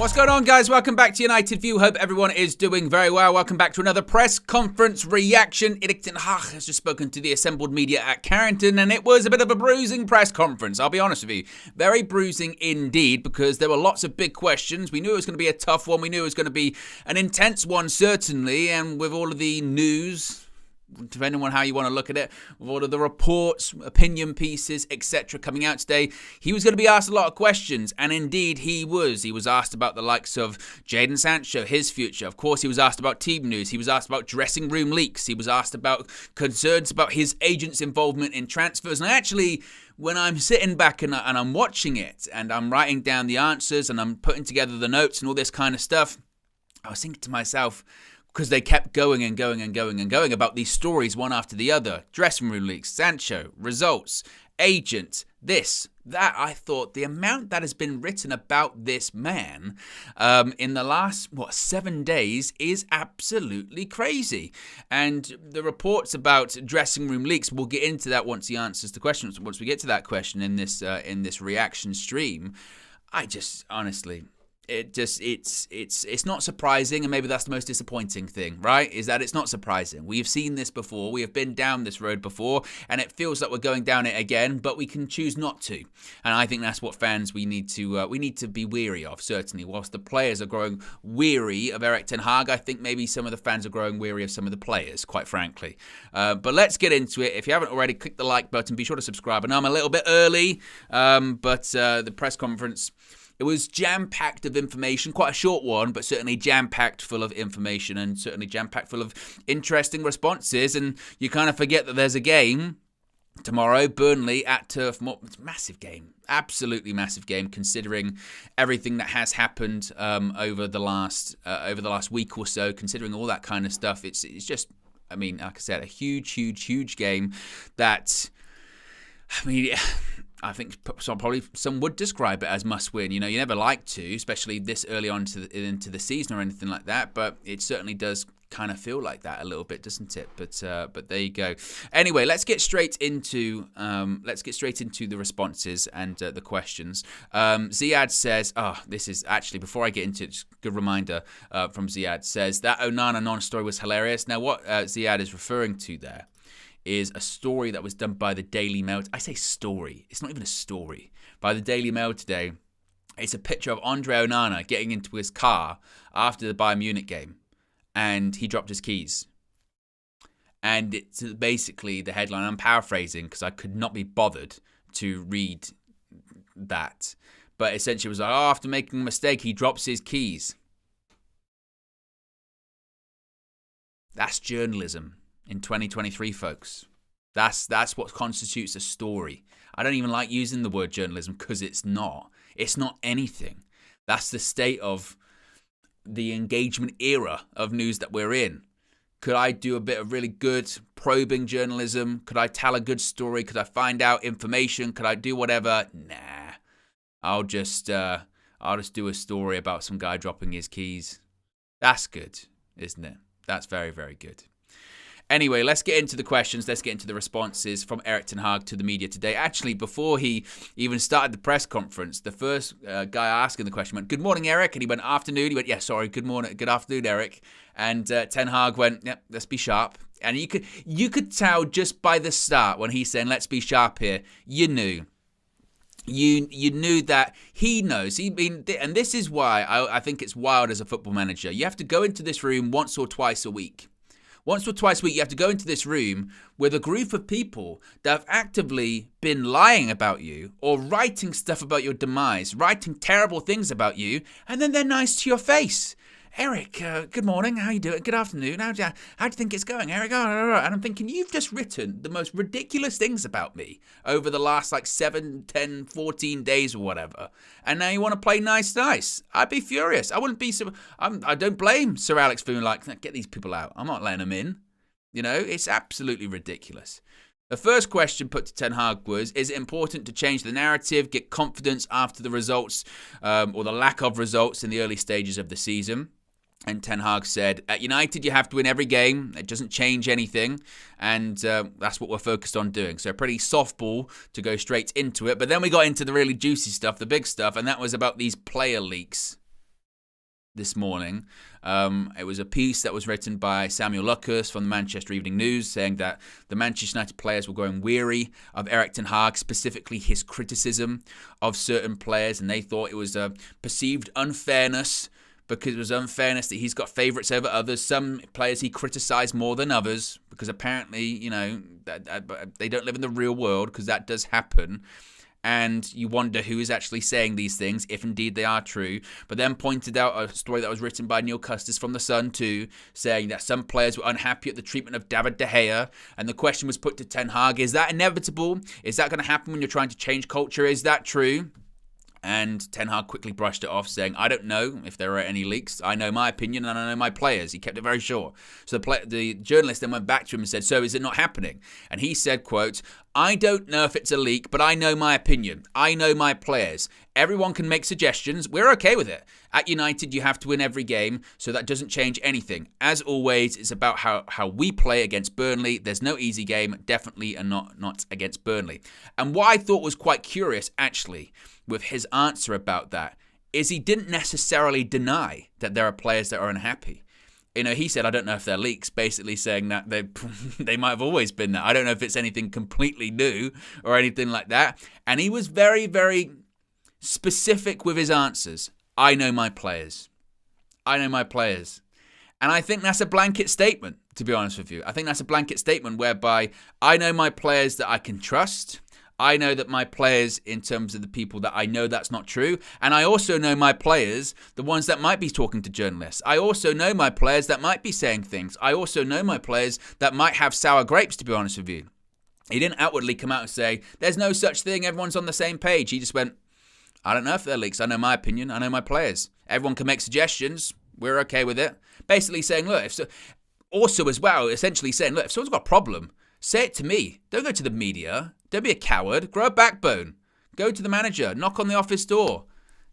What's going on, guys? Welcome back to United View. Hope everyone is doing very well. Welcome back to another press conference reaction. Erik ten Hag has just spoken to the assembled media at Carrington, and it was a bit of a bruising press conference, I'll be honest with you. Very bruising indeed, because there were lots of big questions. We knew it was going to be a tough one. We knew it was going to be an intense one, certainly, and with all of the news, depending on how you want to look at it, with all of the reports, opinion pieces, etc. coming out today, he was going to be asked a lot of questions, and indeed he was. He was asked about the likes of Jadon Sancho, his future. Of course, he was asked about team news. He was asked about dressing room leaks. He was asked about concerns about his agent's involvement in transfers. And actually, when I'm sitting back and I'm watching it, and I'm writing down the answers, and I'm putting together the notes and all this kind of stuff, I was thinking to myself, because they kept going and going and going and going about these stories one after the other. Dressing room leaks, Sancho, results, agent, this, that. I thought the amount that has been written about this man in the last, 7 days is absolutely crazy. And the reports about dressing room leaks, we'll get into that once he answers the question, once we get to that question in this reaction stream. I just, honestly, it's not surprising, and maybe that's the most disappointing thing, right? Is that it's not surprising. We've seen this before. We have been down this road before, and it feels like we're going down it again, but we can choose not to. And I think that's what fans we need to be weary of, certainly. Whilst the players are growing weary of Erik ten Hag, I think maybe some of the fans are growing weary of some of the players, quite frankly. But let's get into it. If you haven't already, click the like button. Be sure to subscribe. I know I'm a little bit early, but the press conference, it was jam-packed of information, quite a short one, but certainly jam-packed full of information and certainly jam-packed full of interesting responses. And you kind of forget that there's a game tomorrow, Burnley at Turf Moor. It's a massive game, absolutely massive game, considering everything that has happened over the last week or so. Considering all that kind of stuff, it's just, I mean, like I said, a huge game that, I mean, I think probably some would describe it as must-win. You know, you never like to, especially this early on into the season or anything like that. But it certainly does kind of feel like that a little bit, doesn't it? But there you go. Anyway, let's get straight into the responses and the questions. Ziad says, this is actually, before I get into it, just a good reminder from Ziad, says that Onana non-story was hilarious. Now, what Ziad is referring to there is a story that was done by the Daily Mail. I say story. It's not even a story. By the Daily Mail today. It's a picture of Andre Onana getting into his car after the Bayern Munich game. And he dropped his keys. And it's basically the headline. I'm paraphrasing because I could not be bothered to read that. But essentially it was like, after making a mistake, he drops his keys. That's journalism in 2023, folks. That's what constitutes a story. I don't even like using the word journalism because it's not. It's not anything. That's the state of the engagement era of news that we're in. Could I do a bit of really good probing journalism? Could I tell a good story? Could I find out information? Could I do whatever? Nah. I'll just do a story about some guy dropping his keys. That's good, isn't it? That's very, very good. Anyway, let's get into the questions. Let's get into the responses from Erik ten Hag to the media today. Actually, before he even started the press conference, the first guy asking the question went, "Good morning, Erik." And he went, "Afternoon." He went, "Yeah, sorry, good morning, good afternoon, Erik." And ten Hag went, "Yeah, let's be sharp." And you could tell just by the start when he's saying, "Let's be sharp here," you knew. You knew that he knows. And this is why I think it's wild as a football manager. You have to go into this room once or twice a week. Once or twice a week, you have to go into this room with a group of people that have actively been lying about you or writing stuff about your demise, writing terrible things about you, and then they're nice to your face. "Erik, good morning, how you doing? Good afternoon, how do you think it's going, Erik?" And I'm thinking, you've just written the most ridiculous things about me over the last 7, 10, 14 days or whatever. And now you want to play nice. I'd be furious. I wouldn't be I don't blame Sir Alex Ferguson, get these people out. I'm not letting them in. You know, it's absolutely ridiculous. The first question put to Ten Hag was, is it important to change the narrative, get confidence after the results or the lack of results in the early stages of the season? And Ten Hag said, at United, you have to win every game. It doesn't change anything. And that's what we're focused on doing. So pretty softball to go straight into it. But then we got into the really juicy stuff, the big stuff. And that was about these player leaks. this morning. It was a piece that was written by Samuel Lucas from the Manchester Evening News, saying that the Manchester United players were growing weary of Erik ten Hag, specifically his criticism of certain players, and they thought it was a perceived unfairness, because it was unfairness that he's got favourites over others. Some players he criticised more than others, because apparently, you know, they don't live in the real world, because that does happen. And you wonder who is actually saying these things, if indeed they are true. But then pointed out a story that was written by Neil Custis from The Sun too, saying that some players were unhappy at the treatment of David De Gea. And the question was put to Ten Hag, is that inevitable? Is that going to happen when you're trying to change culture? Is that true? And Ten Hag quickly brushed it off, saying, I don't know if there are any leaks. I know my opinion and I know my players. He kept it very short. So the journalist then went back to him and said, so is it not happening? And he said, quote, I don't know if it's a leak, but I know my opinion. I know my players. Everyone can make suggestions. We're okay with it. At United, you have to win every game, so that doesn't change anything. As always, it's about how we play against Burnley. There's no easy game, definitely, and not against Burnley. And what I thought was quite curious, actually, with his answer about that, is he didn't necessarily deny that there are players that are unhappy. You know, he said, I don't know if they're leaks, basically saying that they might have always been there. I don't know if it's anything completely new or anything like that. And he was very, very specific with his answers. I know my players. I know my players. And I think that's a blanket statement, to be honest with you. I think that's a blanket statement whereby I know my players that I can trust. I know that my players, in terms of the people that I know that's not true. And I also know my players, the ones that might be talking to journalists. I also know my players that might be saying things. I also know my players that might have sour grapes, to be honest with you. He didn't outwardly come out and say, there's no such thing, everyone's on the same page. He just went, I don't know if they're leaks. I know my opinion. I know my players. Everyone can make suggestions. We're okay with it. Basically saying, look, also as well, essentially saying, look, if someone's got a problem, say it to me. Don't go to the media. Don't be a coward. Grow a backbone. Go to the manager. Knock on the office door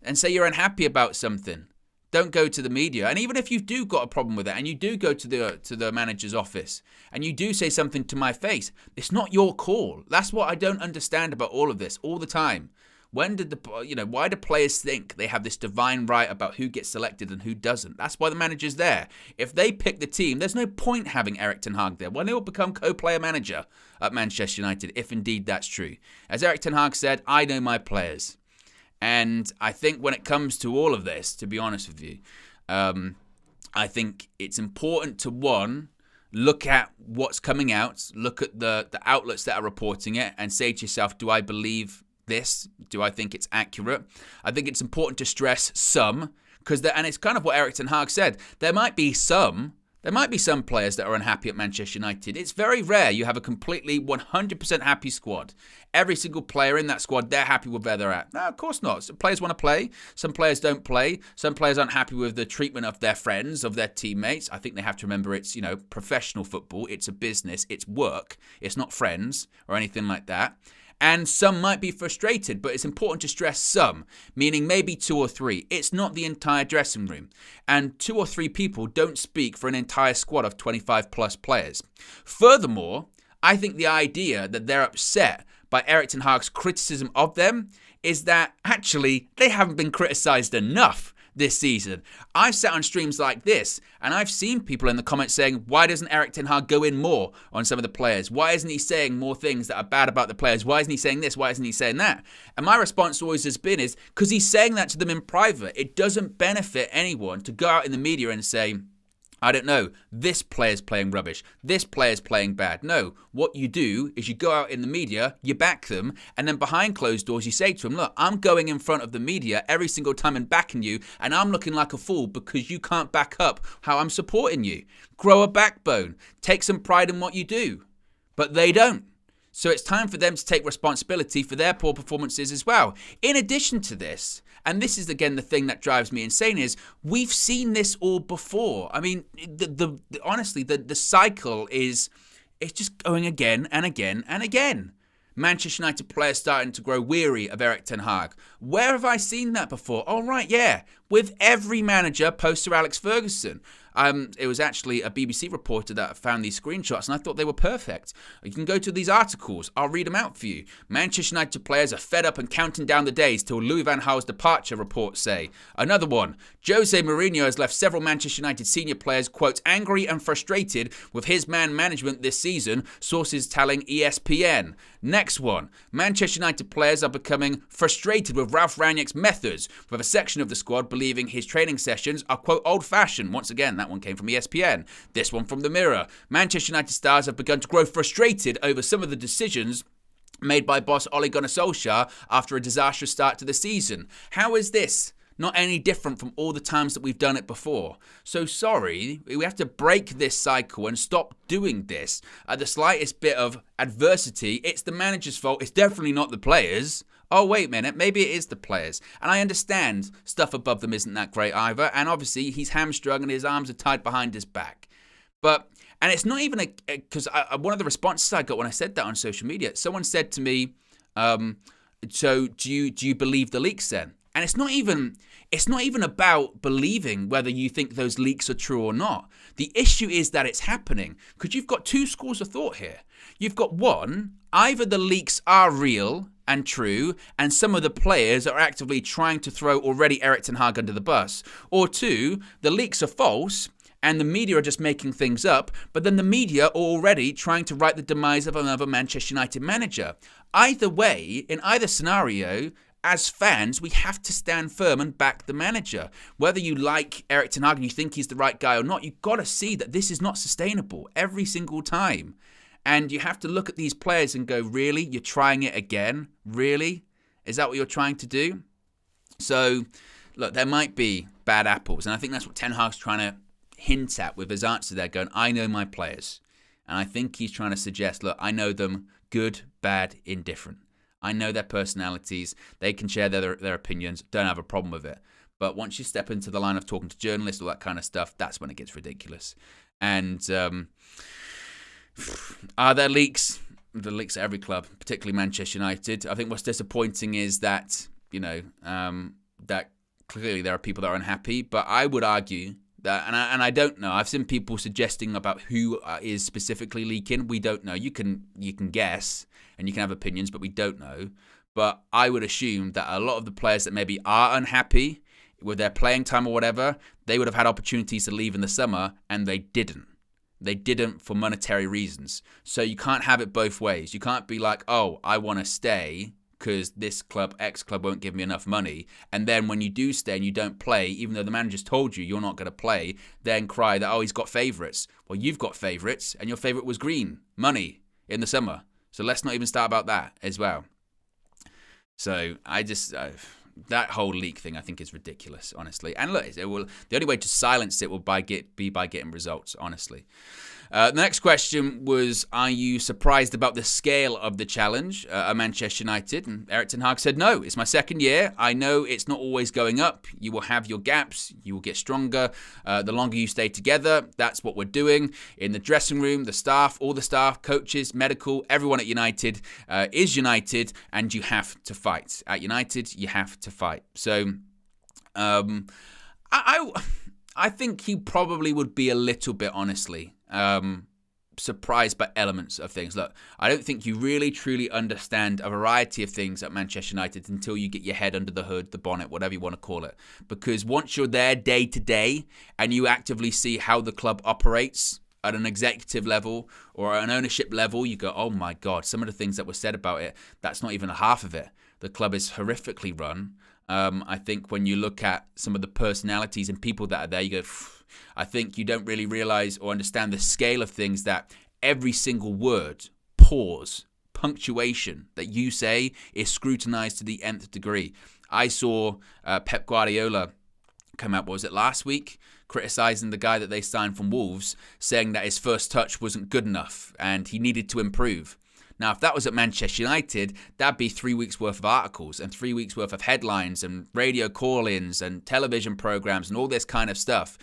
and say you're unhappy about something. Don't go to the media. And even if you do got a problem with it and you do go to the manager's office and you do say something to my face, it's not your call. That's what I don't understand about all of this all the time. Why do players think they have this divine right about who gets selected and who doesn't? That's why the manager's there. If they pick the team, there's no point having Erik ten Hag there. Well, they will become co-player manager at Manchester United, if indeed that's true. As Erik ten Hag said, I know my players. And I think when it comes to all of this, to be honest with you, I think it's important to, one, look at what's coming out, look at the outlets that are reporting it, and say to yourself, do I believe this? Do I think it's accurate? I think it's important to stress some, and it's kind of what Erik ten Hag said. There might be some players that are unhappy at Manchester United. It's very rare you have a completely 100% happy squad. Every single player in that squad, they're happy with where they're at. No, of course not. Some players want to play. Some players don't play. Some players aren't happy with the treatment of their friends, of their teammates. I think they have to remember it's, professional football. It's a business. It's work. It's not friends or anything like that. And some might be frustrated, but it's important to stress some, meaning maybe 2 or 3. It's not the entire dressing room. And 2 or 3 people don't speak for an entire squad of 25 plus players. Furthermore, I think the idea that they're upset by Erik ten Hag's criticism of them is that actually they haven't been criticised enough this season. I've sat on streams like this and I've seen people in the comments saying, why doesn't Erik ten Hag go in more on some of the players? Why isn't he saying more things that are bad about the players? Why isn't he saying this? Why isn't he saying that? And my response always has been is because he's saying that to them in private. It doesn't benefit anyone to go out in the media and say, I don't know, this player's playing rubbish, this player's playing bad. No, what you do is you go out in the media, you back them, and then behind closed doors you say to them, look, I'm going in front of the media every single time and backing you, and I'm looking like a fool because you can't back up how I'm supporting you. Grow a backbone, take some pride in what you do. But they don't. So it's time for them to take responsibility for their poor performances as well. In addition to this, and this is again the thing that drives me insane, is we've seen this all before. I mean, honestly, the cycle is it's just going again and again and again. Manchester United players starting to grow weary of Erik ten Hag. Where have I seen that before? Oh, right, yeah. with every manager post Sir Alex Ferguson. It was actually a BBC reporter that found these screenshots, and I thought they were perfect. You can go to these articles. I'll read them out for you. Manchester United players are fed up and counting down the days till Louis van Gaal's departure, reports say. Another one. Jose Mourinho has left several Manchester United senior players, quote, angry and frustrated with his man management this season, sources telling ESPN. Next one. Manchester United players are becoming frustrated with Ralph Rangnick's methods, with a section of the squad believing his training sessions are, quote, old-fashioned. Once again, that one came from ESPN. This one from The Mirror. Manchester United stars have begun to grow frustrated over some of the decisions made by boss Ole Gunnar Solskjaer after a disastrous start to the season. How is this not any different from all the times that we've done it before? So sorry, we have to break this cycle and stop doing this. At the slightest bit of adversity, it's the manager's fault. It's definitely not the players. Oh, wait a minute, maybe it is the players. And I understand stuff above them isn't that great either. And obviously, he's hamstrung and his arms are tied behind his back. And it's not even because one of the responses I got when I said that on social media, someone said to me, so do you believe the leaks then? And it's not even about believing whether you think those leaks are true or not. The issue is that it's happening, because you've got two schools of thought here. You've got one, either the leaks are real and true, and some of the players are actively trying to throw already Erik ten Hag under the bus, or two, the leaks are false, and the media are just making things up, but then the media are already trying to write the demise of another Manchester United manager. Either way, in either scenario, as fans, we have to stand firm and back the manager. Whether you like Erik ten Hag and you think he's the right guy or not, you've got to see that this is not sustainable every single time. And you have to look at these players and go, really? You're trying it again? Really? Is that what you're trying to do? So, look, there might be bad apples. And I think that's what Ten Hag's trying to hint at with his answer there, going, I know my players. And I think he's trying to suggest, look, I know them good, bad, indifferent. I know their personalities. They can share their opinions. Don't have a problem with it. But once you step into the line of talking to journalists, all that kind of stuff, that's when it gets ridiculous. And are there leaks? The leaks at every club, particularly Manchester United. I think what's disappointing is that, that clearly there are people that are unhappy. But I would argue that, and I don't know. I've seen people suggesting about who is specifically leaking. We don't know. You can guess and you can have opinions, but we don't know. But I would assume that a lot of the players that maybe are unhappy with their playing time or whatever, they would have had opportunities to leave in the summer, and they didn't. They didn't for monetary reasons. So you can't have it both ways. You can't be like, oh, I want to stay because this club, X club, won't give me enough money. And then when you do stay and you don't play, even though the manager's told you you're not going to play, then cry that, oh, he's got favourites. Well, you've got favourites, and your favourite was green, money, in the summer. So let's not even start about that as well. So I just... that whole leak thing, I think, is ridiculous, honestly. And look, the only way to silence it will be by getting results, honestly. The next question was, are you surprised about the scale of the challenge at Manchester United? And Erik ten Hag said, no, it's my second year. I know it's not always going up. You will have your gaps. You will get stronger. The longer you stay together, that's what we're doing. In the dressing room, the staff, all the staff, coaches, medical, everyone at United is United, and you have to fight. At United, you have to fight. So, I think he probably would be a little bit, honestly, surprised by elements of things. Look, I don't think you really truly understand a variety of things at Manchester United until you get your head under the hood, the bonnet, whatever you want to call it. Because once you're there day to day and you actively see how the club operates at an executive level or an ownership level, you go, oh my God, some of the things that were said about it, that's not even a half of it. The club is horrifically run. I think when you look at some of the personalities and people that are there, you go, I think you don't really realize or understand the scale of things, that every single word, pause, punctuation that you say is scrutinized to the nth degree. I saw Pep Guardiola come out, what was it, last week, criticizing the guy that they signed from Wolves, saying that his first touch wasn't good enough and he needed to improve. Now, if that was at Manchester United, that'd be 3 weeks worth of articles and 3 weeks worth of headlines and radio call-ins and television programs and all this kind of stuff.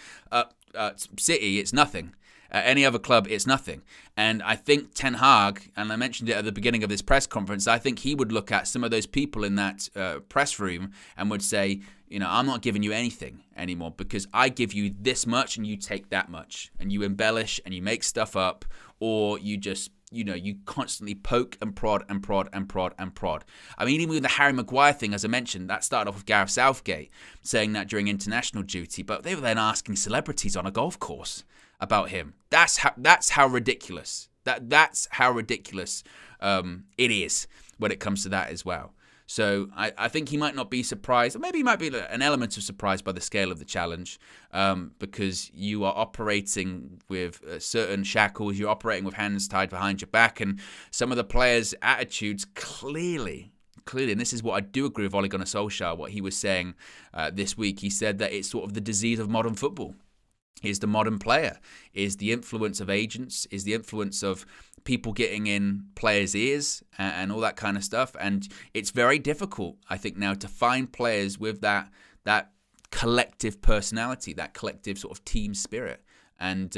City, it's nothing. At any other club, it's nothing. And I think Ten Hag, and I mentioned it at the beginning of this press conference, I think he would look at some of those people in that press room and would say, I'm not giving you anything anymore because I give you this much and you take that much. And you embellish and you make stuff up, or you just, you constantly poke and prod and prod and prod and prod. I mean, even with the Harry Maguire thing, as I mentioned, that started off with Gareth Southgate saying that during international duty, but they were then asking celebrities on a golf course about him. That's how ridiculous. That's how ridiculous it is when it comes to that as well. So I think he might not be surprised, or maybe he might be an element of surprise by the scale of the challenge, because you are operating with certain shackles, you're operating with hands tied behind your back, and some of the players' attitudes clearly, and this is what I do agree with Ole Gunnar Solskjaer, what he was saying this week. He said that it's sort of the disease of modern football. Is the modern player, is the influence of agents, is the influence of people getting in players' ears and all that kind of stuff. And it's very difficult, I think, now to find players with that collective personality, that collective sort of team spirit. And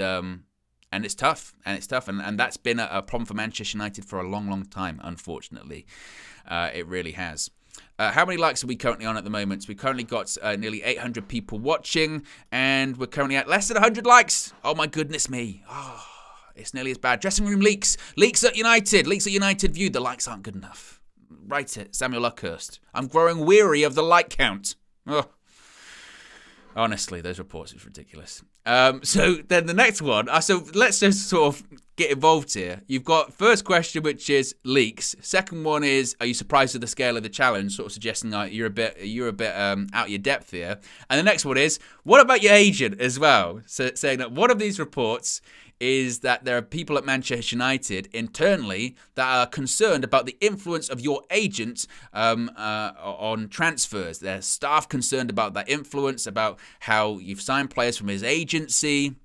it's tough, and that's been a problem for Manchester United for a long, long time, unfortunately. It really has. How many likes are we currently on at the moment? So we've currently got nearly 800 people watching, and we're currently at less than 100 likes. Oh, my goodness me. Oh, it's nearly as bad. Dressing room leaks. Leaks at United. Leaks at United View. The likes aren't good enough. Write it, Samuel Luckhurst. I'm growing weary of the like count. Oh. Honestly, those reports is ridiculous. So then the next one. So let's just sort of get involved here. You've got first question, which is leaks. Second one is, are you surprised at the scale of the challenge? Sort of suggesting that you're a bit out of your depth here. And the next one is, what about your agent as well? So saying that one of these reports is that there are people at Manchester United internally that are concerned about the influence of your agent on transfers. There's staff concerned about that influence, about how you've signed players from his agency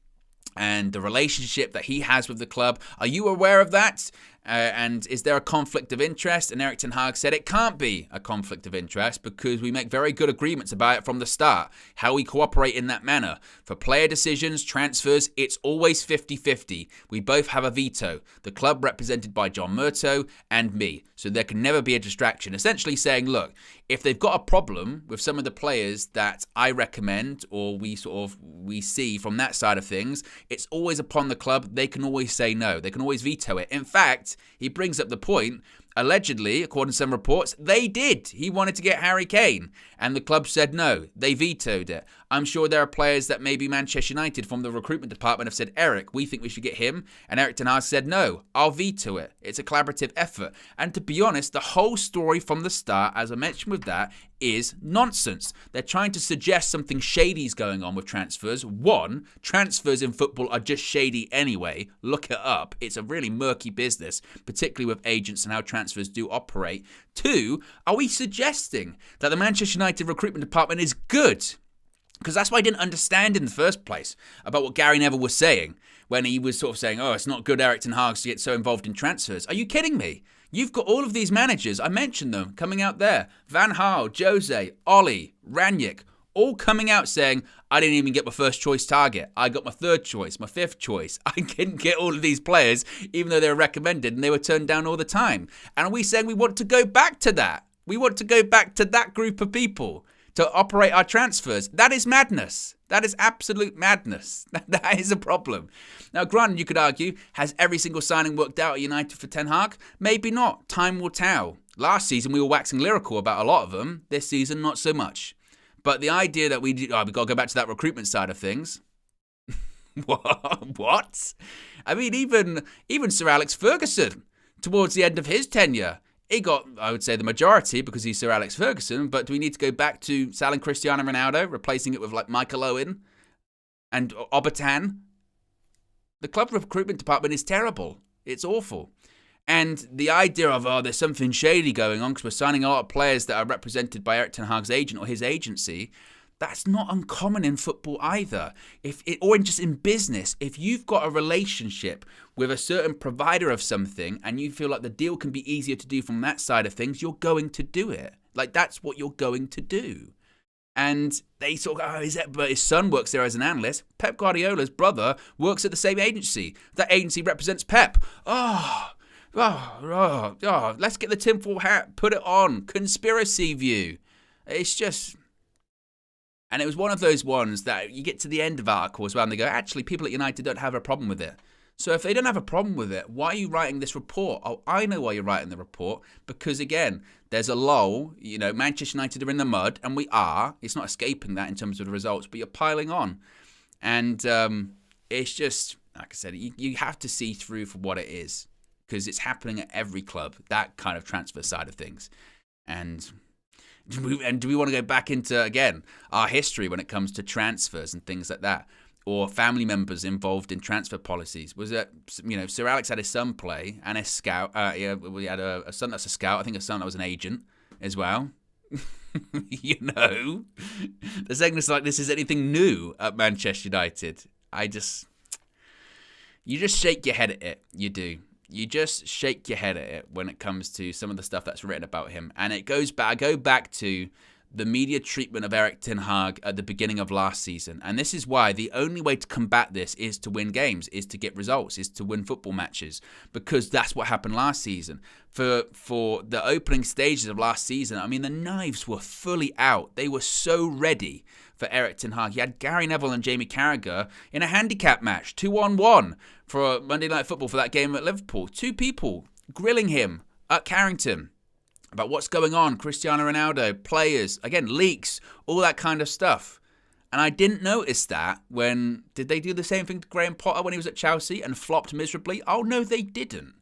and the relationship that he has with the club. Are you aware of that? And is there a conflict of interest? And Erik ten Hag said it can't be a conflict of interest because we make very good agreements about it from the start, how we cooperate in that manner. For player decisions, transfers, it's always 50-50. We both have a veto, the club represented by John Murtough and me. So there can never be a distraction. Essentially saying, look, if they've got a problem with some of the players that I recommend or we see from that side of things, it's always upon the club. They can always say no. They can always veto it. In fact, he brings up the point, allegedly, according to some reports, they did. He wanted to get Harry Kane, and the club said no. They vetoed it. I'm sure there are players that maybe Manchester United from the recruitment department have said, Eric, we think we should get him. And Erik ten Hag said, no, I'll veto it. It's a collaborative effort. And to be honest, the whole story from the start, as I mentioned with that, is nonsense. They're trying to suggest something shady is going on with transfers. One, transfers in football are just shady anyway. Look it up. It's a really murky business, particularly with agents and how transfers do operate. Two, are we suggesting that the Manchester United recruitment department is good? Because that's what I didn't understand in the first place about what Gary Neville was saying when he was sort of saying, oh, it's not good Erik ten Hag to get so involved in transfers. Are you kidding me? You've got all of these managers, I mentioned them, coming out there. Van Gaal, Jose, Ollie, Ranić, all coming out saying, I didn't even get my first choice target. I got my third choice, my fifth choice. I didn't get all of these players, even though they were recommended and they were turned down all the time. And are we saying we want to go back to that? We want to go back to that group of people to operate our transfers. That is madness. That is absolute madness. That is a problem. Now, granted, you could argue, has every single signing worked out at United for Ten Hag? Maybe not. Time will tell. Last season, we were waxing lyrical about a lot of them. This season, not so much. But the idea that we've got to go back to that recruitment side of things. What? I mean, even Sir Alex Ferguson, towards the end of his tenure, he got, I would say, the majority because he's Sir Alex Ferguson. But do we need to go back to selling Cristiano Ronaldo, replacing it with like Michael Owen and Obertan? The club recruitment department is terrible. It's awful. And the idea of, there's something shady going on because we're signing a lot of players that are represented by Erik ten Hag's agent or his agency, that's not uncommon in football either. Or just in business. If you've got a relationship with a certain provider of something and you feel like the deal can be easier to do from that side of things, you're going to do it. Like, that's what you're going to do. And they sort of but his son works there as an analyst. Pep Guardiola's brother works at the same agency. That agency represents Pep. Let's get the tinfoil hat, put it on. Conspiracy view. It's just... And it was one of those ones that you get to the end of articles where they go, actually, people at United don't have a problem with it. So if they don't have a problem with it, why are you writing this report? Oh, I know why you're writing the report. Because, again, there's a lull. Manchester United are in the mud, and we are. It's not escaping that in terms of the results, but you're piling on. And it's just, like I said, you have to see through for what it is. Because it's happening at every club, that kind of transfer side of things. And do we want to go back into, again, our history when it comes to transfers and things like that? Or family members involved in transfer policies? Was it, Sir Alex had his son play and a scout. We had a son that's a scout. I think a son that was an agent as well. The segment's like, this is anything new at Manchester United. You just shake your head at it. You do. You just shake your head at it when it comes to some of the stuff that's written about him. And it goes back. I go back to the media treatment of Erik ten Hag at the beginning of last season. And this is why the only way to combat this is to win games, is to get results, is to win football matches. Because that's what happened last season. For the opening stages of last season, I mean, the knives were fully out. They were so ready for Erik ten Hag. He had Gary Neville and Jamie Carragher in a handicap match, 2-on-1 for Monday Night Football for that game at Liverpool. 2 people grilling him at Carrington about what's going on, Cristiano Ronaldo, players, again, leaks, all that kind of stuff. And I didn't notice that when... Did they do the same thing to Graham Potter when he was at Chelsea and flopped miserably? Oh, no, they didn't.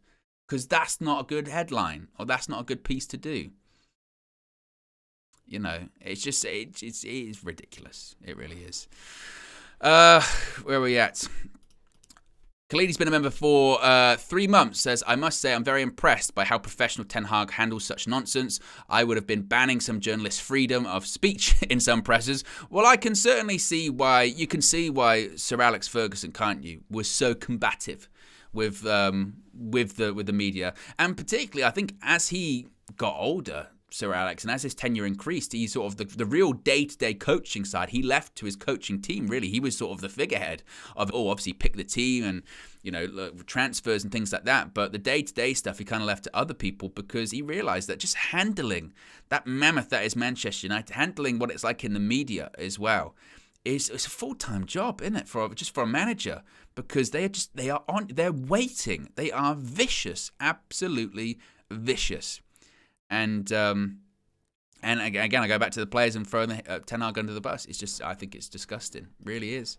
Because that's not a good headline, or that's not a good piece to do. It's just... It is ridiculous. It really is. Where are we at? Khalidi's been a member for 3 months, says, I must say I'm very impressed by how professional Ten Hag handles such nonsense. I would have been banning some journalists' freedom of speech in some presses. Well, I can certainly see why, you can see why Sir Alex Ferguson, can't you, was so combative with the media. And particularly, I think, as he got older, Sir Alex, and as his tenure increased, he sort of the real day-to-day coaching side, he left to his coaching team, really. He was sort of the figurehead of, obviously pick the team and, transfers and things like that. But the day-to-day stuff he kind of left to other people because he realised that just handling that mammoth that is Manchester United, handling what it's like in the media as well, it's a full-time job, isn't it, for a manager? Because they're waiting. They are vicious, absolutely vicious. And again, I go back to the players and throwing Ten Hag under the bus. It's just, I think it's disgusting. It really is.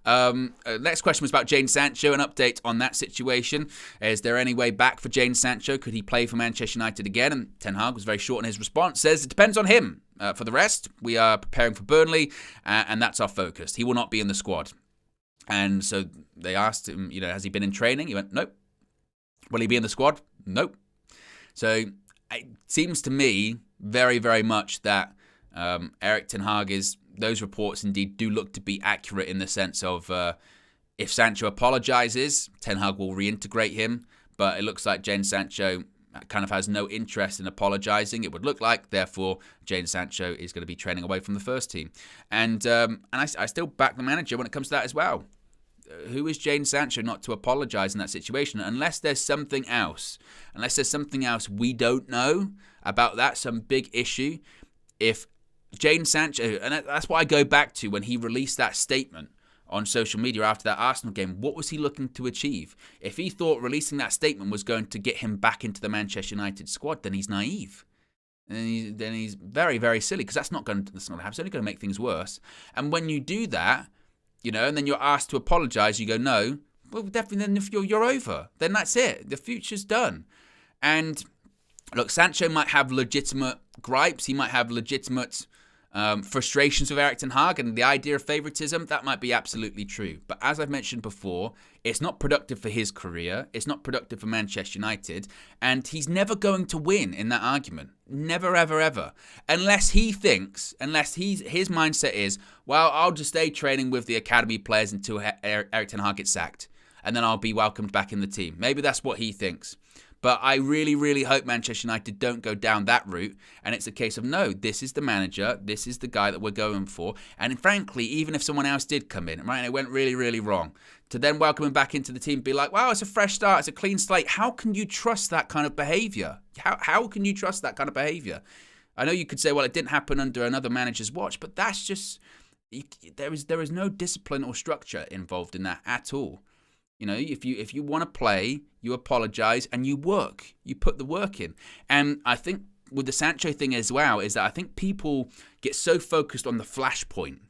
Next question was about Jadon Sancho. An update on that situation. Is there any way back for Jadon Sancho? Could he play for Manchester United again? And Ten Hag was very short in his response. Says it depends on him. For the rest, we are preparing for Burnley, and that's our focus. He will not be in the squad. And so they asked him, has he been in training? He went, nope. Will he be in the squad? Nope. So it seems to me very, very much that Erik ten Hag those reports indeed do look to be accurate in the sense of if Sancho apologises, Ten Hag will reintegrate him. But it looks like Jadon Sancho kind of has no interest in apologising, it would look like. Therefore, Jadon Sancho is going to be training away from the first team. And I still back the manager when it comes to that as well. Who is Jadon Sancho not to apologise in that situation? Unless there's something else. Unless there's something else we don't know about that, some big issue. If Jadon Sancho, and that's what I go back to when he released that statement on social media after that Arsenal game, what was he looking to achieve? If he thought releasing that statement was going to get him back into the Manchester United squad, then he's naive. And then he's very, very silly, because that's not going to happen. It's only going to make things worse. And when you do that, and then you're asked to apologise, you go, no, well, definitely then if you're over, then that's it. The future's done. And look, Sancho might have legitimate gripes. He might have legitimate frustrations with Erik ten Hag and the idea of favouritism. That might be absolutely true. But as I've mentioned before, it's not productive for his career. It's not productive for Manchester United. And he's never going to win in that argument. Never, ever, ever. Unless his mindset is, well, I'll just stay training with the academy players until Erik ten Hag gets sacked. And then I'll be welcomed back in the team. Maybe that's what he thinks. But I really, really hope Manchester United don't go down that route. And it's a case of, no, this is the manager. This is the guy that we're going for. And frankly, even if someone else did come in, right, and it went really, really wrong, to then welcome him back into the team, be like, wow, it's a fresh start. It's a clean slate. How can you trust that kind of behaviour? How can you trust that kind of behaviour? I know you could say, well, it didn't happen under another manager's watch, but that's just, there is no discipline or structure involved in that at all. You know, if you want to play, you apologise and you work. You put the work in. And I think with the Sancho thing as well is that I think people get so focused on the flashpoint.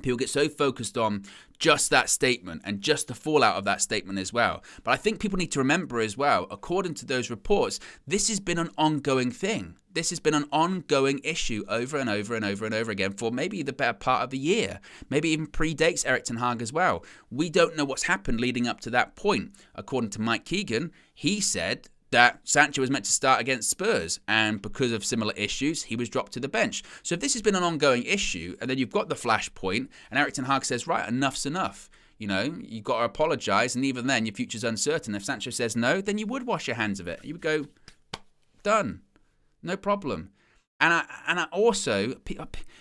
People get so focused on just that statement and just the fallout of that statement as well. But I think people need to remember as well, according to those reports, this has been an ongoing thing. This has been an ongoing issue over and over and over and over again for maybe the better part of a year. Maybe even predates Erik ten Hag as well. We don't know what's happened leading up to that point. According to Mike Keegan, he said that Sancho was meant to start against Spurs, and because of similar issues, he was dropped to the bench. So if this has been an ongoing issue, and then you've got the flashpoint, and Erik ten Hag says, right, enough's enough. You know, you've got to apologise, and even then, your future's uncertain. If Sancho says no, then you would wash your hands of it. You would go, done, no problem. And I also,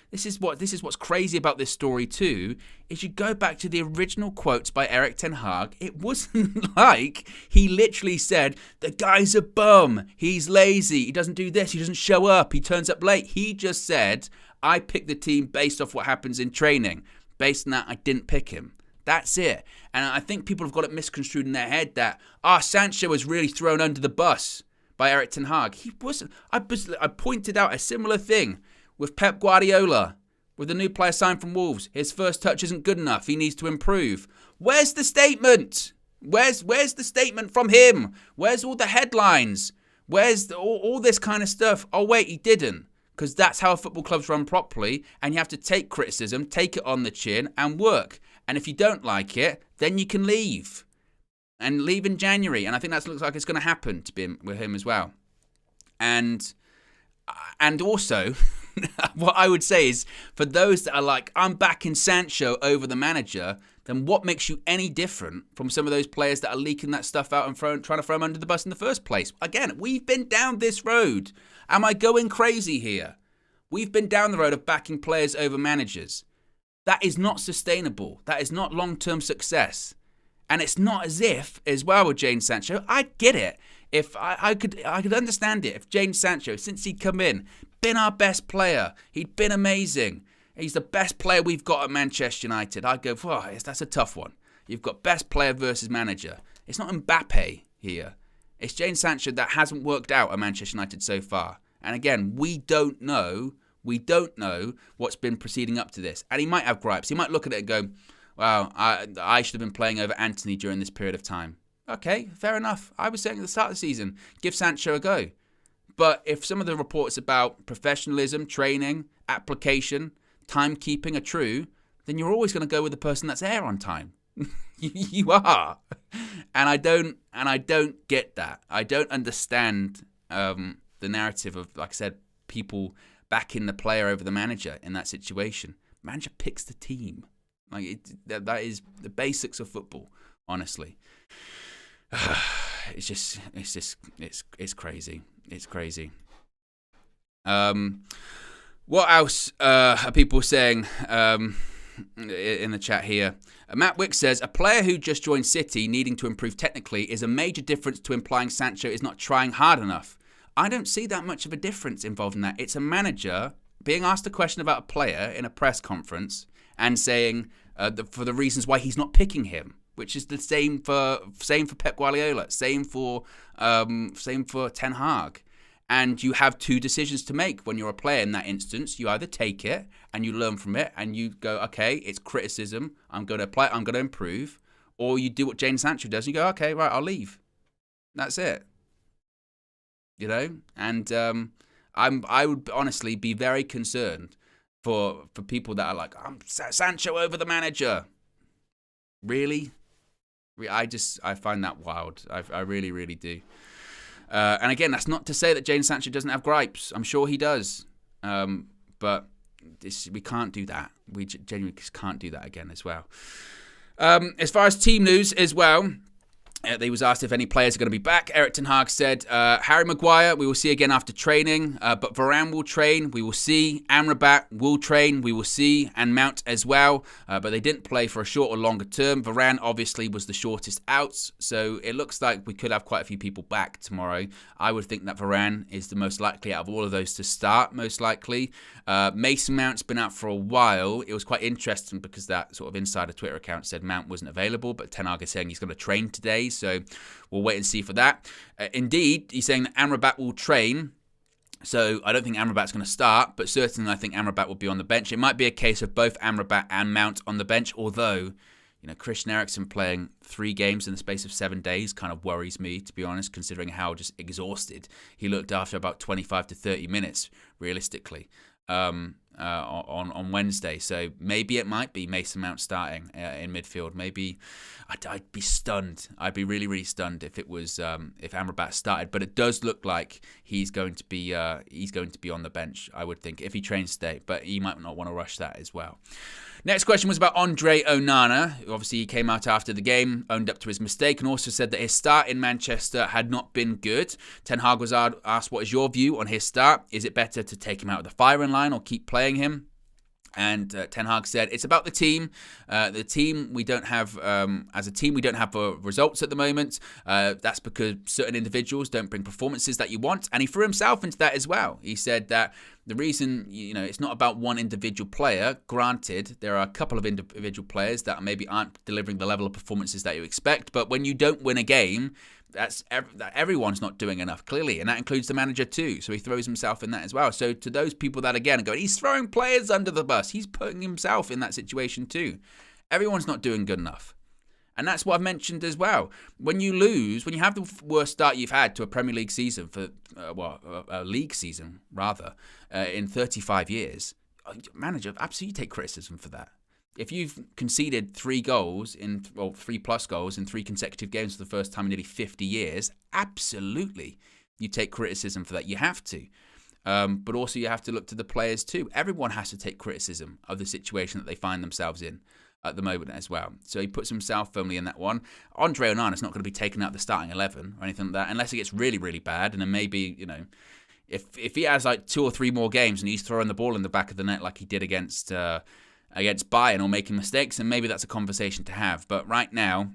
this is what's crazy about this story too, is you go back to the original quotes by Erik ten Hag. It wasn't like he literally said, the guy's a bum, he's lazy, he doesn't do this, he doesn't show up, he turns up late. He just said, I picked the team based off what happens in training. Based on that, I didn't pick him. That's it. And I think people have got it misconstrued in their head that, Sancho was really thrown under the bus by Erik ten Hag. He wasn't. I pointed out a similar thing with Pep Guardiola, with the new player signed from Wolves. His first touch isn't good enough. He needs to improve. Where's the statement? Where's the statement from him? Where's all the headlines? Where's all this kind of stuff? Oh, wait, he didn't. Because that's how football clubs run properly, and you have to take criticism, take it on the chin, and work. And if you don't like it, then you can leave. And leave in January. And I think that looks like it's going to happen to be with him as well. And also, what I would say is, for those that are like, I'm backing Sancho over the manager, then what makes you any different from some of those players that are leaking that stuff out and trying to throw him under the bus in the first place? Again, we've been down this road. Am I going crazy here? We've been down the road of backing players over managers. That is not sustainable. That is not long-term success. And it's not as if, as well with Jadon Sancho, I'd get it. If I could understand it. If Jadon Sancho, since he'd come in, been our best player, he'd been amazing. He's the best player we've got at Manchester United. I'd go, that's a tough one. You've got best player versus manager. It's not Mbappe here. It's Jadon Sancho that hasn't worked out at Manchester United so far. And again, we don't know what's been proceeding up to this. And he might have gripes. He might look at it and go, wow, I should have been playing over Anthony during this period of time. Okay, fair enough. I was saying at the start of the season, give Sancho a go. But if some of the reports about professionalism, training, application, timekeeping are true, then you're always going to go with the person that's there on time. You are. And I don't get that. I don't understand the narrative of, like I said, people backing the player over the manager in that situation. Manager picks the team. That is the basics of football, honestly. It's crazy. It's crazy. What else are people saying in the chat here? Matt Wick says, a player who just joined City needing to improve technically is a major difference to implying Sancho is not trying hard enough. I don't see that much of a difference involved in that. It's a manager being asked a question about a player in a press conference and saying for the reasons why he's not picking him, which is the same for Pep Guardiola, same for Ten Hag. And you have two decisions to make when you're a player in that instance. You either take it and you learn from it and you go, okay, it's criticism, I'm going to apply it, I'm going to improve. Or you do what Jadon Sancho does and you go, okay, right, I'll leave. That's it. You know? And I would honestly be very concerned for people that are like, I'm Sancho over the manager. Really? I find that wild. I really, really do. And again, that's not to say that Jadon Sancho doesn't have gripes. I'm sure he does. But we can't do that. We genuinely can't do that again as well. As far as team news as well, They was asked if any players are going to be back. Erik ten Hag said, Harry Maguire, we will see again after training, but Varane will train, we will see. Amrabat will train, we will see, and Mount as well. But they didn't play for a short or longer term. Varane obviously was the shortest out, so it looks like we could have quite a few people back tomorrow. I would think that Varane is the most likely out of all of those to start, most likely. Mason Mount's been out for a while. It was quite interesting because that sort of insider Twitter account said Mount wasn't available, but Ten Hag is saying he's going to train today, so we'll wait and see for that. Indeed, he's saying that Amrabat will train, so I don't think Amrabat's going to start, but certainly I think Amrabat will be on the bench. It might be a case of both Amrabat and Mount on the bench, although, Christian Eriksen playing 3 games in the space of 7 days kind of worries me, to be honest, considering how just exhausted he looked after about 25 to 30 minutes, realistically. On Wednesday, so maybe it might be Mason Mount starting in midfield. Maybe I'd be stunned. I'd be really, really stunned if it was if Amrabat started. But it does look like he's going to be on the bench, I would think, if he trains today. But he might not want to rush that as well. Next question was about Andre Onana. Obviously, he came out after the game, owned up to his mistake, and also said that his start in Manchester had not been good. Ten Hag was asked, what is your view on his start? Is it better to take him out of the firing line or keep playing him? And Ten Hag said, it's about the team. The team, we don't have, as a team, we don't have results at the moment. That's because certain individuals don't bring performances that you want. And he threw himself into that as well. He said that the reason, it's not about one individual player. Granted, there are a couple of individual players that maybe aren't delivering the level of performances that you expect. But when you don't win a game, that everyone's not doing enough, clearly, and that includes the manager too. So he throws himself in that as well. So to those people that, again, are going, he's throwing players under the bus, he's putting himself in that situation too. Everyone's not doing good enough. And that's what I've mentioned as well. When you lose, when you have the worst start you've had to a Premier League season, a league season, rather, in 35 years, manager, absolutely take criticism for that. If you've conceded 3 plus goals in 3 consecutive games for the first time in nearly 50 years, absolutely you take criticism for that. You have to. But also you have to look to the players too. Everyone has to take criticism of the situation that they find themselves in at the moment as well. So he puts himself firmly in that one. Andre Onana is not going to be taken out of the starting 11 or anything like that, unless it gets really, really bad. And then maybe, if he has like 2 or 3 more games and he's throwing the ball in the back of the net like he did against Bayern or making mistakes, and maybe that's a conversation to have. But right now,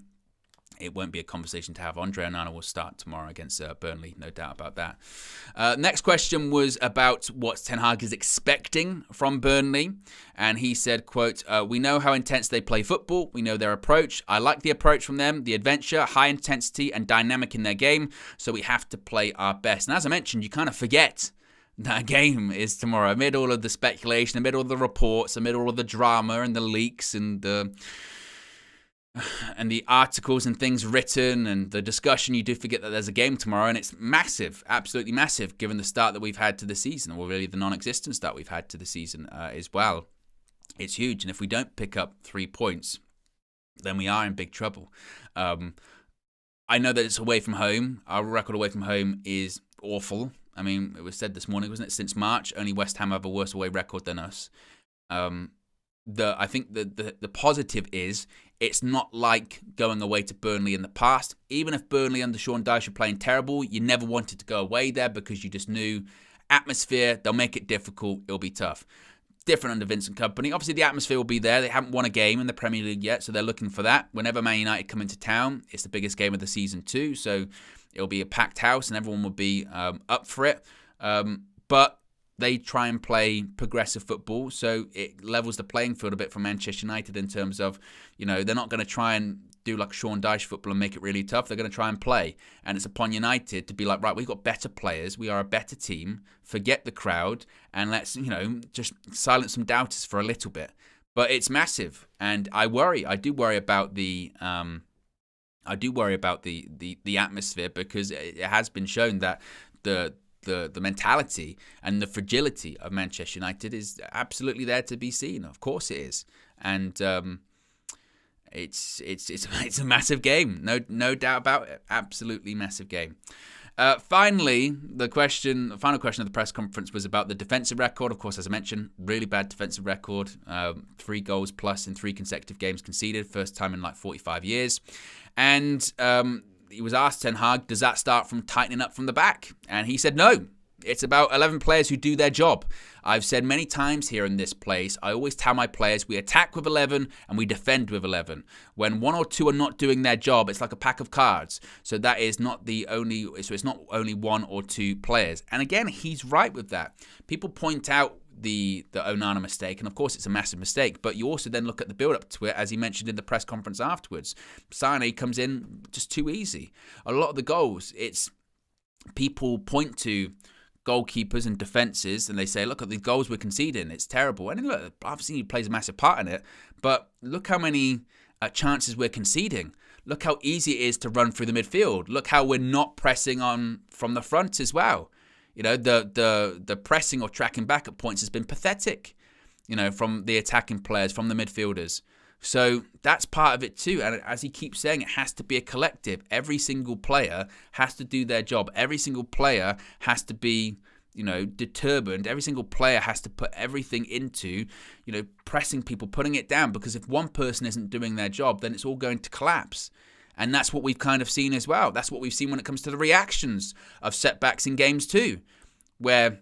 it won't be a conversation to have. Andre Onana will start tomorrow against Burnley, no doubt about that. Next question was about what Ten Hag is expecting from Burnley. And he said, quote, we know how intense they play football. We know their approach. I like the approach from them, the adventure, high intensity and dynamic in their game. So we have to play our best. And as I mentioned, you kind of forget that game is tomorrow. Amid all of the speculation, amid all the reports, amid all of the drama and the leaks and the articles and things written and the discussion, you do forget that there's a game tomorrow, and it's massive, absolutely massive, given the start that we've had to the season, or really the non-existent start we've had to the season as well. It's huge, and if we don't pick up 3 points, then we are in big trouble. I know that it's away from home. Our record away from home is awful. I mean, it was said this morning, wasn't it? Since March, only West Ham have a worse away record than us. I think the positive is it's not like going away to Burnley in the past. Even if Burnley under Sean Dyche were playing terrible, you never wanted to go away there because you just knew atmosphere, they'll make it difficult, it'll be tough. Different under Vincent Kompany. Obviously, the atmosphere will be there. They haven't won a game in the Premier League yet, so they're looking for that. Whenever Man United come into town, it's the biggest game of the season too, so it'll be a packed house and everyone will be up for it. But they try and play progressive football, so it levels the playing field a bit for Manchester United in terms of, they're not going to try and do like Sean Dyche football and make it really tough. They're going to try and play. And it's upon United to be like, right, we've got better players. We are a better team. Forget the crowd and let's, just silence some doubters for a little bit. But it's massive. And I do worry about the atmosphere, because it has been shown that the mentality and the fragility of Manchester United is absolutely there to be seen. Of course it is. And it's a massive game. No doubt about it. Absolutely massive game. Finally, the final question of the press conference was about the defensive record. Of course, as I mentioned, really bad defensive record. 3 goals plus in 3 consecutive games conceded. First time in like 45 years. And he was asked, Ten Hag, does that start from tightening up from the back? And he said no. It's about 11 players who do their job. I've said many times here in this place, I always tell my players, we attack with 11 and we defend with 11. When one or two are not doing their job, it's like a pack of cards. So that is not it's not only one or two players. And again, he's right with that. People point out the Onana mistake, and of course it's a massive mistake, but you also then look at the build-up to it, as he mentioned in the press conference afterwards. Sane comes in just too easy. A lot of the goals, it's people point to goalkeepers and defences, and they say, look at the goals we're conceding, it's terrible. And look, obviously he plays a massive part in it, but look how many chances we're conceding. Look how easy it is to run through the midfield. Look how we're not pressing on from the front as well. You know, the pressing or tracking back at points has been pathetic, you know, from the attacking players, from the midfielders. So that's part of it too. And as he keeps saying, it has to be a collective. Every single player has to do their job. Every single player has to be, you know, determined. Every single player has to put everything into, you know, pressing people, putting it down. Because if one person isn't doing their job, then it's all going to collapse. And that's what we've kind of seen as well. That's what we've seen when it comes to the reactions of setbacks in games too, where,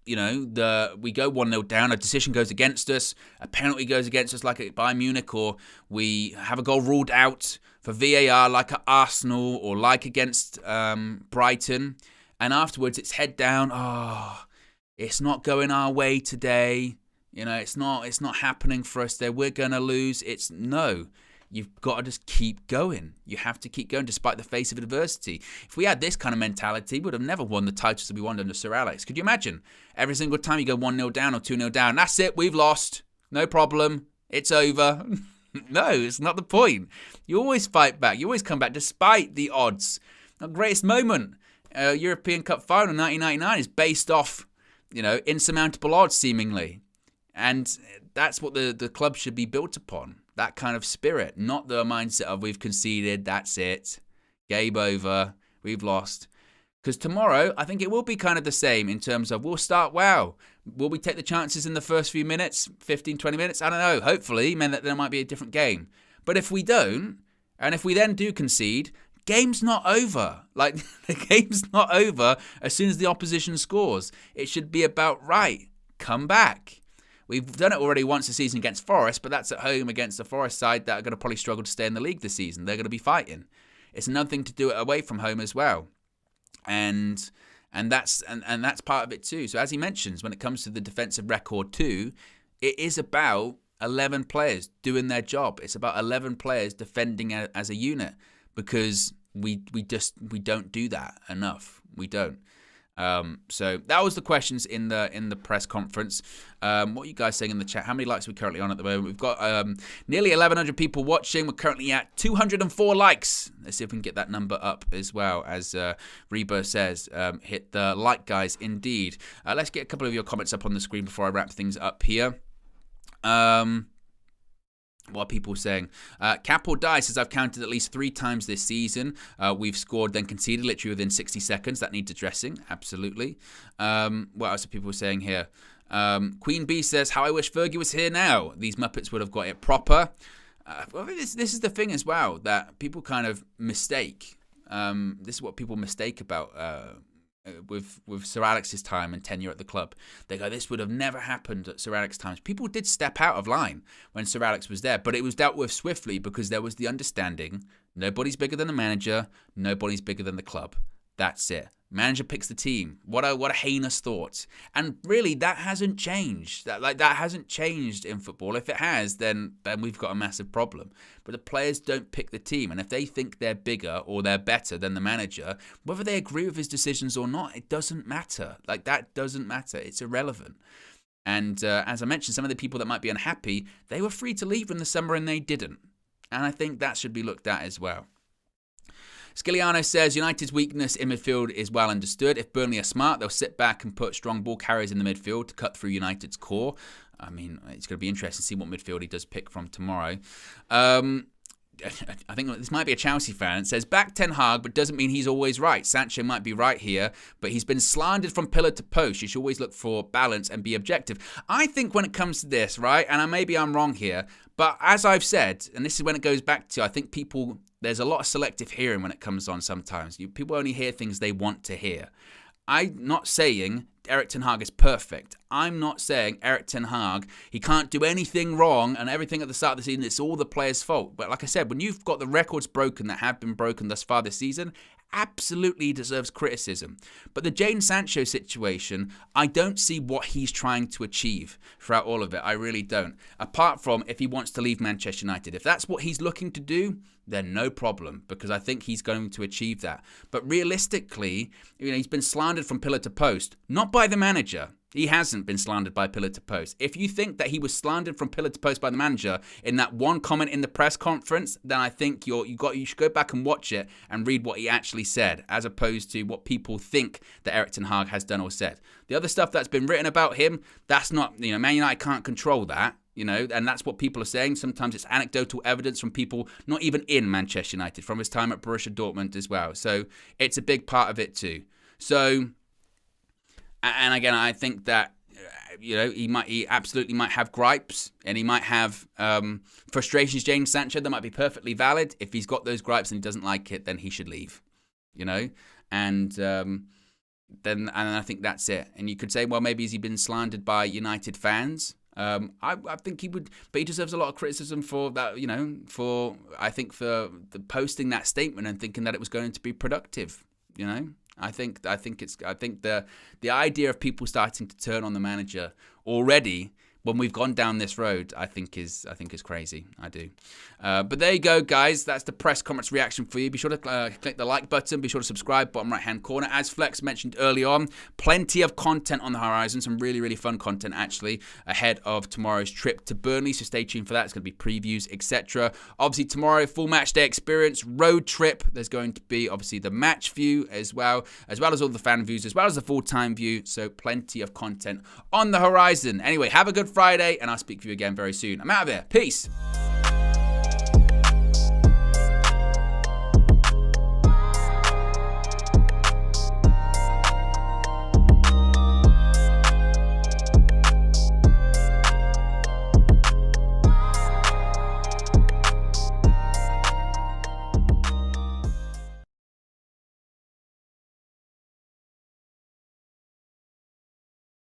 you know, we go 1-0 down, a decision goes against us, a penalty goes against us like at Bayern Munich, or we have a goal ruled out for VAR like at Arsenal or like against Brighton, and afterwards it's head down, it's not going our way today, you know, it's not happening for us there, we're going to lose. It's no. You've got to just keep going. You have to keep going despite the face of adversity. If we had this kind of mentality, we would have never won the titles that we won under Sir Alex. Could you imagine? Every single time you go 1-0 down or 2-0 down, that's it, we've lost. No problem. It's over. No, it's not the point. You always fight back. You always come back despite the odds. The greatest moment, European Cup final 1999, is based off, you know, insurmountable odds seemingly. And that's what the club should be built upon. That kind of spirit, not the mindset of we've conceded, that's it, game over, we've lost. Because tomorrow, I think it will be kind of the same in terms of we'll start well. Will we take the chances in the first few minutes, 15, 20 minutes? I don't know. Hopefully, meant that there might be a different game. But if we don't, and if we then do concede, game's not over. Like, the game's not over as soon as the opposition scores. It should be about, right, come back. We've done it already once this season against Forest, but that's at home against the Forest side that are going to probably struggle to stay in the league this season. They're going to be fighting. It's another thing to do it away from home as well, and that's part of it too. So as he mentions, when it comes to the defensive record too, it is about 11 players doing their job. It's about 11 players defending as a unit, because we don't do that enough. We don't. So that was the questions in the press conference. What are you guys saying in the chat? How many likes are we currently on at the moment? We've got nearly 1,100 people watching. We're currently at 204 likes. Let's see if we can get that number up as well. As Reba says, hit the like, guys, indeed. Let's get a couple of your comments up on the screen before I wrap things up here. What are people saying? Cap or Die says, I've counted at least 3 times this season. We've scored, then conceded literally within 60 seconds. That needs addressing. Absolutely. What else are people saying here? Queen Bee says, how I wish Fergie was here now. These Muppets would have got it proper. Well, this is the thing as well that people kind of mistake. This is what people mistake about with Sir Alex's time and tenure at the club. They go, this would have never happened at Sir Alex's times. People did step out of line when Sir Alex was there, but it was dealt with swiftly because there was the understanding, nobody's bigger than the manager, nobody's bigger than the club. That's it. Manager picks the team. What a heinous thought. And really, that hasn't changed. That hasn't changed in football. If it has, then we've got a massive problem. But the players don't pick the team. And if they think they're bigger or they're better than the manager, whether they agree with his decisions or not, it doesn't matter. Like, that doesn't matter. It's irrelevant. And as I mentioned, some of the people that might be unhappy, they were free to leave in the summer and they didn't. And I think that should be looked at as well. Skiliano says, United's weakness in midfield is well understood. If Burnley are smart, they'll sit back and put strong ball carriers in the midfield to cut through United's core. I mean, it's going to be interesting to see what midfield he does pick from tomorrow. I think this might be a Chelsea fan. It says, back Ten Hag, but doesn't mean he's always right. Sancho might be right here, but he's been slandered from pillar to post. You should always look for balance and be objective. I think when it comes to this, right, and maybe I'm wrong here, but as I've said, and this is when it goes back to, I think people there's a lot of selective hearing when it comes on sometimes. People only hear things they want to hear. I'm not saying Erik ten Hag is perfect. I'm not saying Erik ten Hag, he can't do anything wrong and everything at the start of the season, it's all the players' fault. But like I said, when you've got the records broken that have been broken thus far this season, absolutely deserves criticism. But the Jadon Sancho situation, I don't see what he's trying to achieve throughout all of it. I really don't. Apart from if he wants to leave Manchester United. If that's what he's looking to do, then no problem, because I think he's going to achieve that. But realistically, he's been slandered from pillar to post, not by the manager. He hasn't been slandered by pillar to post. If you think that he was slandered from pillar to post by the manager in that one comment in the press conference, then I think you should go back and watch it and read what he actually said, as opposed to what people think that Erik ten Hag has done or said. The other stuff that's been written about him, that's not, Man United can't control that. And that's what people are saying. Sometimes it's anecdotal evidence from people not even in Manchester United, from his time at Borussia Dortmund as well. So it's a big part of it too. So, and again, I think that, he absolutely might have gripes and he might have frustrations. Jadon Sancho, that might be perfectly valid. If he's got those gripes and he doesn't like it, then he should leave, and then I think that's it. And you could say, well, maybe has he been slandered by United fans? I think he would, but he deserves a lot of criticism for that, for the posting that statement and thinking that it was going to be productive. I think the idea of people starting to turn on the manager already when we've gone down this road, I think is crazy. I do. But there you go, guys. That's the press conference reaction for you. Be sure to click the like button. Be sure to subscribe, bottom right-hand corner. As Flex mentioned early on, plenty of content on the horizon. Some really, really fun content, actually, ahead of tomorrow's trip to Burnley. So stay tuned for that. It's going to be previews, etc. Obviously, tomorrow, full match day experience, road trip. There's going to be, obviously, the match view as well as all the fan views, as well as the full-time view. So plenty of content on the horizon. Anyway, have a good Friday, and I'll speak to you again very soon. I'm out of here. Peace.